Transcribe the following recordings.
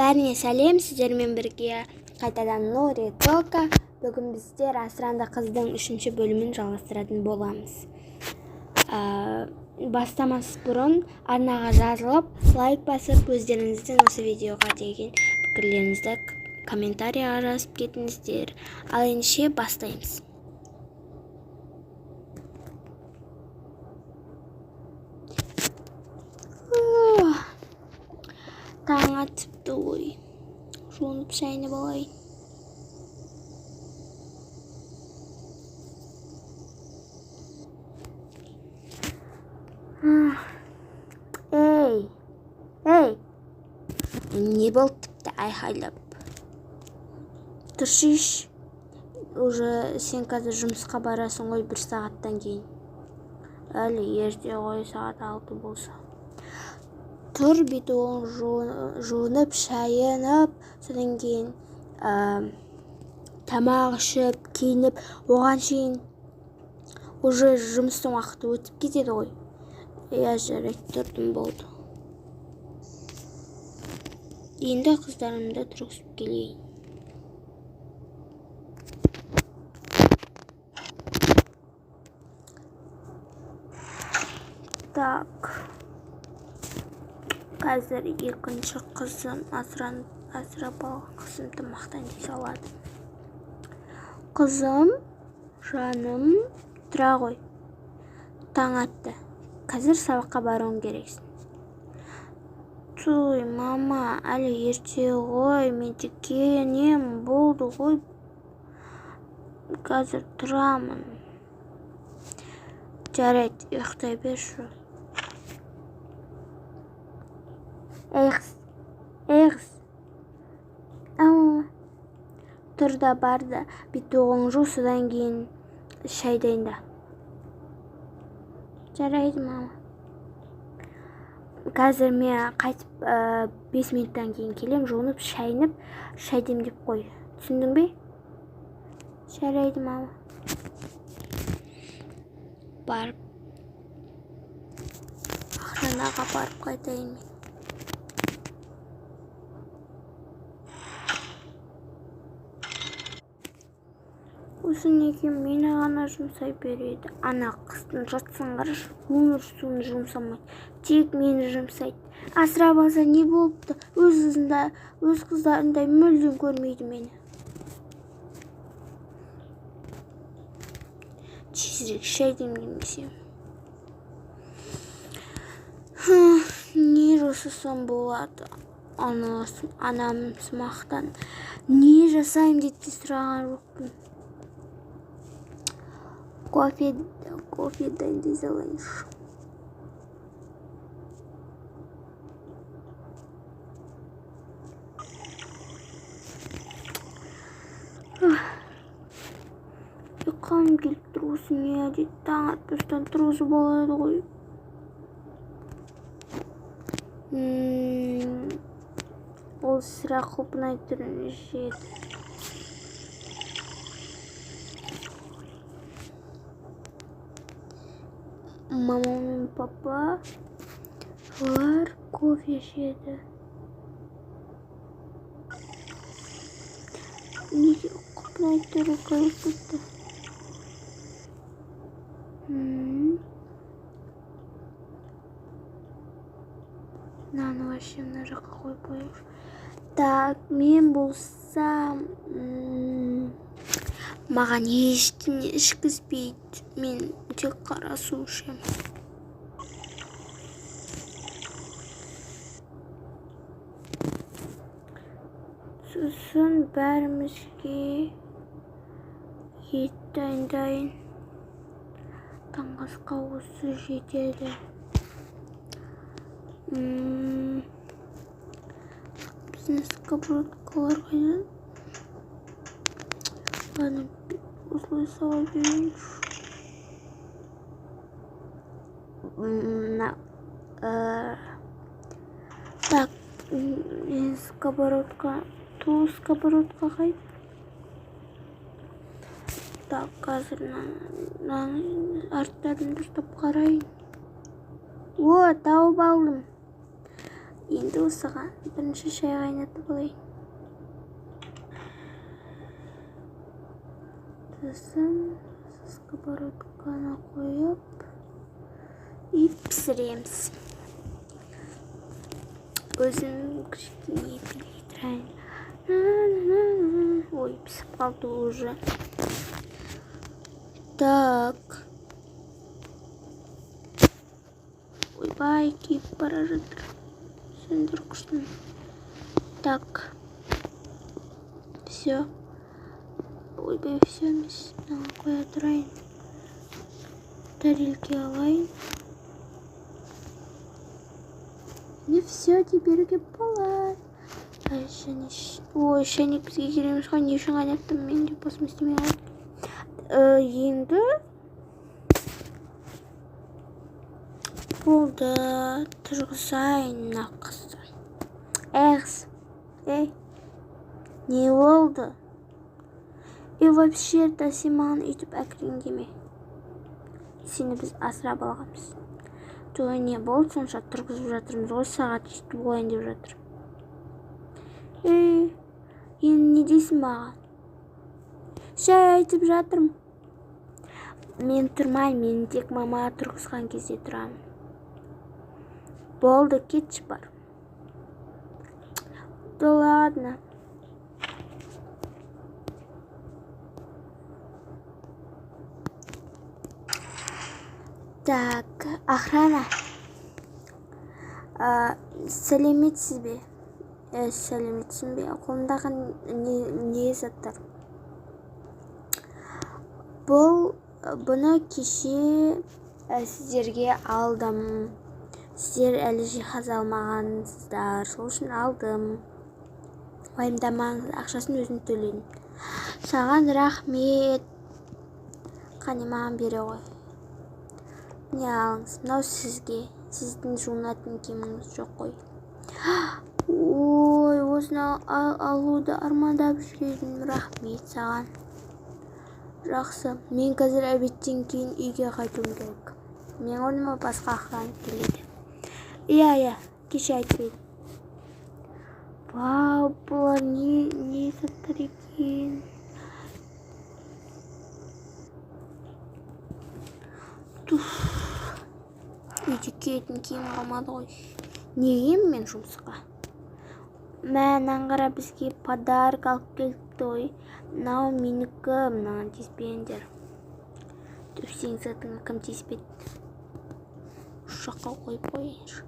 Бәріне сәлем, сіздермен бірге қайтадан Нури Тока. Бүгін біздер Асыранды қыздың 3-ші бөлімін жалғастыратын боламыз. Бастамас бұрын арнаға жазылып, лайк басып, өздеріңіздің осы видеоға деген пікірлеріңізді комментарийға жазып кетіңіздер. Ал ендеше бастаймыз. Таң атыпты ғой. Жуынып шайынып алайын. Эй! Не болды тіпті айқайлап. Тұршиш. Уже сен қазір жұмысқа барасың ғой 1 сағаттан кейін. Әлі ерте ғой, сағат 6 болса. Тұр бетуын жуынып, шайынып, содан кейін тамақ ішіп, киініп, оған шейін уже жұмыстың уақыты өтіп кетеді ғой. Жарайды, тұрдым болды. Енді қыздарымды тұрғызып келейін. Так. Қазір 2-ші қызым асырап алған қызым тамақтан жей салады. Қызым, жаным, тұра ғой. Таң атты. Қазір сабаққа баруың керексің. Туй, мама, әлі ерте ғой, мен келем, болды ғой. Қазір тұрамын. Жарайды, ұйықтай берші. Эгіз. Тұр да барды, бетуғың жу, содан кейін шай дайында. Жарайды, мама. Қазір мен қайтып 5 минуттан кейін келем, жуынып, шайынып, шай демдеп қой. Түсіндің бе? Жарайды, мама. Барып. Ақтанаға барып қайтайын мен. Осы неге мені ғана жұмсай береді. Ана қыздың жатсын қараш, өмір суын жұмсамайды. Тек мені жұмсайды. Асырап алса не болыпты? Өз қыздарындай мүлдем көрмейді мені. Тезірек шай демдемесем. Не жасасам болады? Анам сымақтан. Не жасайым дейді сұраған жоқпын. Кофе дайындай салайыншы. Ұйқым келіп тұрғысы не әдет, таң атпастан тұрғысы болады ғой. Ол сірә құлпынай түрін жеді. Мама мен папа олар кофе жеді. Неге құлпынай түрі қойып кетті? Мынаны вообще мына жаққа қойып қояйықшы. Так, мен болсам маған ештеңе ішкізбейді. Мен тек қара су ішемін. Сосын бәрімізге ет дайындайын. Таңғы асқа осы жетеді. Біздің сковородкалар қайда? Ладно, осылай сала берейінші. Так, сковородка, ту сковородка қайда? Так, қазір арттарын дұрыстап қарайын. Тауып алдым. Енді осыған бірінші шай қайнатып алайын. Сосын сковородканы қойып и пісіреміз. Өзім кішкене пилитрайын. Ой, пісіп қалды уже. Так. Ойбай, күйіп бара жатыр. Сөндір күштін. Так. Все. Ойбай, все емес. Қоя тұрайын. Тарелке алайын. И все, теперь болады. Ой, шайник бізге кереміз ғой. Не үшін қайнаттым? Мен де посым істемей қалдым. Енді болды. Тұрғызайын нақызды. Қыз. Не болды? И вообще-то сен маған үйтіп әкірің деме. Сені біз асырап алғанбыз. Той не болды, сонша тұрғызып жатырмыз ғой, сағат жетіп болайын деп жатыр. Енді не дейсің маған? Шай айтып жатырмын. Мен тұрмайын, мен тек мама тұрғызған кезде тұрамын. Болды, кетші бар. Да ладно. Так, охрана. Сәлеметсіз бе? Сәлеметсің бе? Қолымдағы не заттар? Бұны кеше сіздерге алдым. Сіздер әлі жиһаз алмағансыздар, сол үшін алдым. Уайымдамаңыз, ақшасын өзім төлеймін. Саған рахмет. Қане маған бере ғой. Не алыңыз? Мынау сізге. Сіздің жуынатын киіміңіз жоқ қой. Ой, осыны алуды армандап жүредім. Рахмет саған. Жақсы. Мен қазір обедтен кейін үйге қайтуым керек. Мен орныма басқа охрана келеді. Иә, кеше айтып едім. Вау, бұлар не заттар екен? Үйде киетін киім қалмады ғой. Неге мен жұмысқа? Мәнен қара бізге подарок алып келіпті ғой. Мынау менікі, мынаған тиіспеңдер. Төпсең затыңа кім тиіспеді? Жаққа қойып қойыңызшы.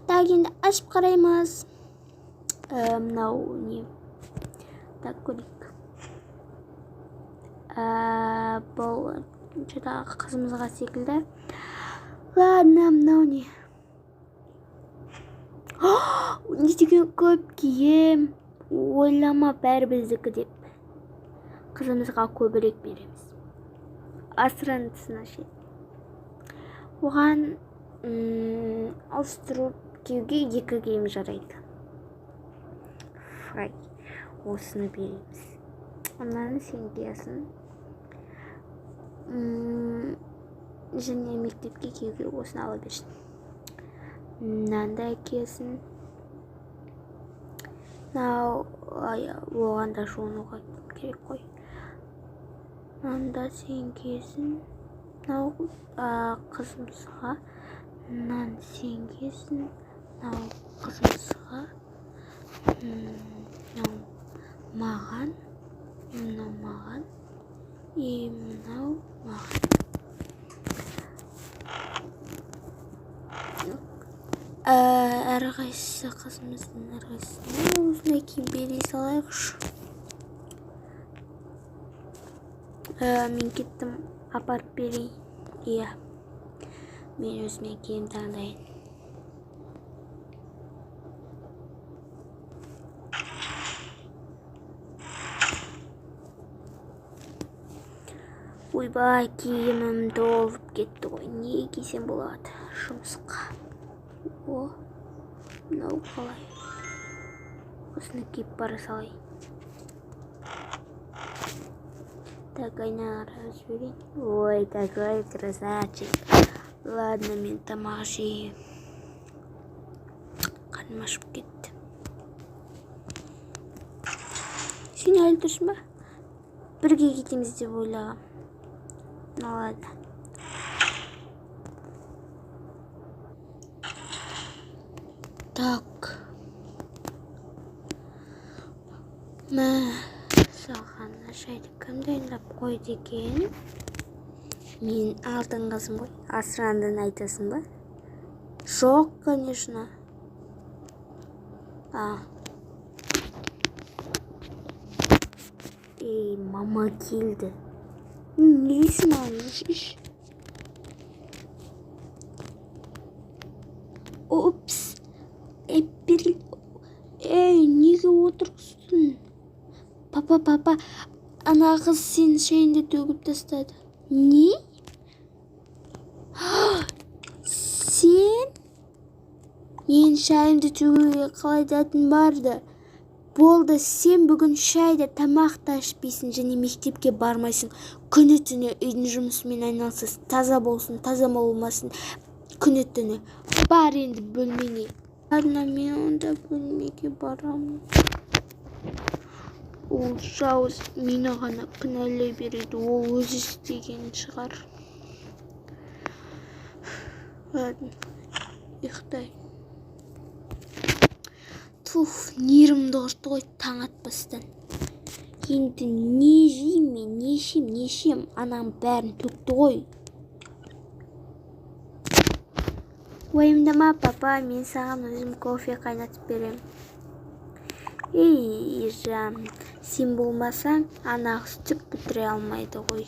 Так, енді ашып қараймыз. Мынау не? Так, көрейік. Бұл жадағы қызымызға секілді. Ладно, мынау не? Не деген көп киім. Ойлама, бәрі біздікі деп. Қызымызға көбірек береміз. Асырандысына ше. Оған ауыстырып киюге 2 киім жарайды. Фай, осыны береміз. Онаны сен киясың. Және мектепке киюге осыны ала берсін. Мынандай киесін. Оған да жуынуға керек қой. Мында сен киесін. Қызымызға. Мынаны сен киесін. Қызымызға. Маған. Мынау маған. И мынау маған. Әрқайсысы қызымыздың әрқайсысына осындай киім бере салайықшы. Мен кеттім, апарып берейін. Иә, мен өзіме киім таңдайын. Ойбай, киімім толып кетті ғой. Не кисем болады жұмысқа? Мынау қалай? Осыны киіп бара салайын. Так, айналара өзберейін. Ой, какой красавчик. Ладно, мен тамақ жеймін. көзім ашып кетті. Сен әлі тұрсың ба? Бірге кетеміз деп ойлағам. Ладно. Так. Мә, саған шайды кім дайындап қойды екен? Мен алтын қызым ғой. Асырандың айтасың ба? Жоқ, конечно. Мама келді. Несін алыңыз? Опс. Эппер. Неге отырғыстың? Папа, ана қыз сен шайынды төгіп тастады. Не? Сен? Мен шайымды төгуге қалай дәтін барды? Болды, сен бүгін шайды тамақты ашпайсың және мектепке бармайсың. Күні түні үйдің жұмысымен айналысасың. Таза болсын, таза болмасын. Күні түні. Бар енді бөлмеңе. Ладно, мен онда бөлмеге барамын. Ол жауыз мені ғана кінәлай береді. Ол өзі істеген шығар. Ладно, ұйықтай. Нерімді құртты ғой таң атпастан. Енді не жейм мен, не ішем, анам бәрін төкті ғой. Уайымдама, папа, мен саған өзім кофе қайнатып берем. Жан, сен болмасаң, ана қыз түк бітіре алмайды ғой.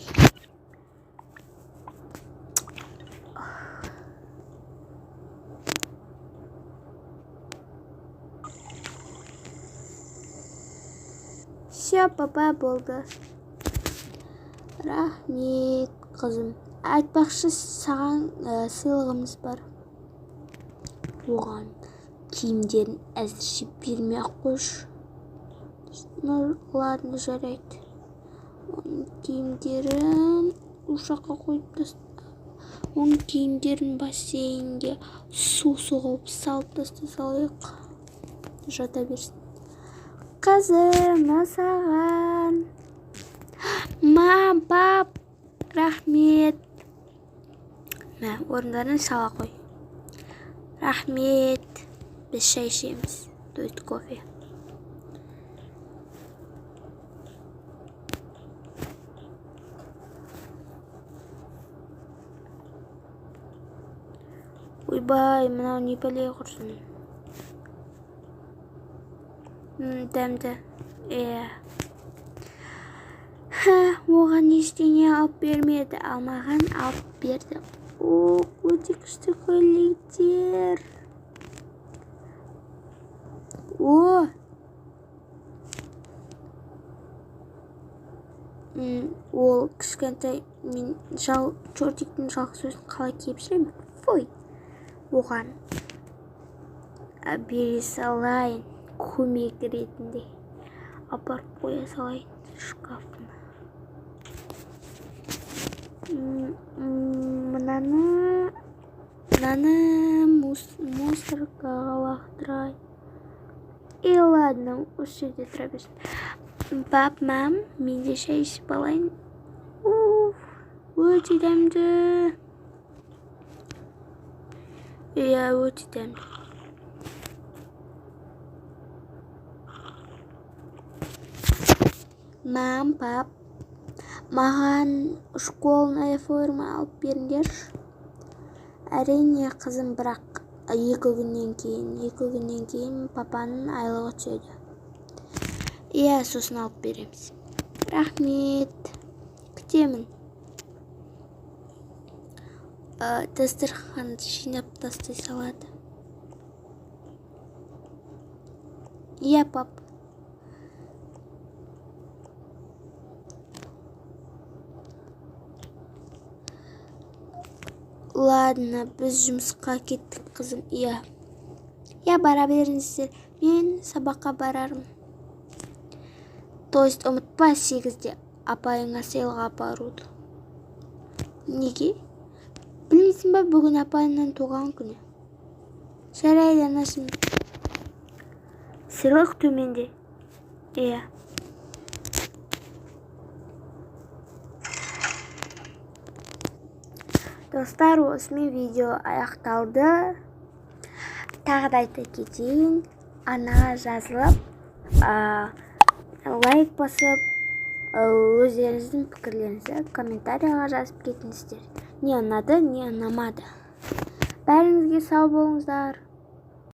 Все, папа, болды. Рахмет, қызым. Айтпақшы, саған сыйлығымыз бар. Оған киімдерін әзірше бермей-ақ қойшы. Ладно, жарайды. Оның киімдерін ошаққа қойып таста. Оның киімдерін бассейнге су соғып салып таста салайық. Жата берсін. Қызым, саған. Мам, пап, рахмет. Мә, орындарын сала қой. Рахмет. Біз шай ішеміз. Тойт кофе. Ойбай, мынау не пәле құрсын. Дәмді. Оған ештеңе алып бермеді, алмаған алып берді. Өте күшті көйлектер. Ол кішкентай мен чортиктің жалғыз өзін қалай киіп жүремін? Фой. Оған бере салайын. Көмек ретінде апарып қоя салайын шкафына. Мынаны мусоркаға лақтырайын. Ладно, осы жерде тұра берсін. Пап, мам, мен де шай ішіп алайын. Өте дәмді. Өте дәмді. Мам, пап, маған школная форма алып беріңдер. Әрине, қызым, бірақ 2 күннен кейін папаның айлығы түседі. Сосын алып береміз. Рахмет. Күтемін. Дастарханды жинап тастай салады. Пап. Ладно, біз жұмысқа кеттік, қызым. Бара беріңіздер. Мен сабаққа барарым. Тойст ұмытпа 8-де апайыңа сыйлық апаруды. Неге? Білмейсің ба, бүгін апайыңның туған күні. Жарайды, анашым. сыйлық төменде. Иә. Достар, осымен видео аяқталды. Тағы да айта кетейін, арнаға жазылып, лайк басып, өздеріңіздің пікірлеріңізді комментарияға жазып кетіңіздер. Не ұнады, не ұнамады. Бәріңізге сау болыңыздар.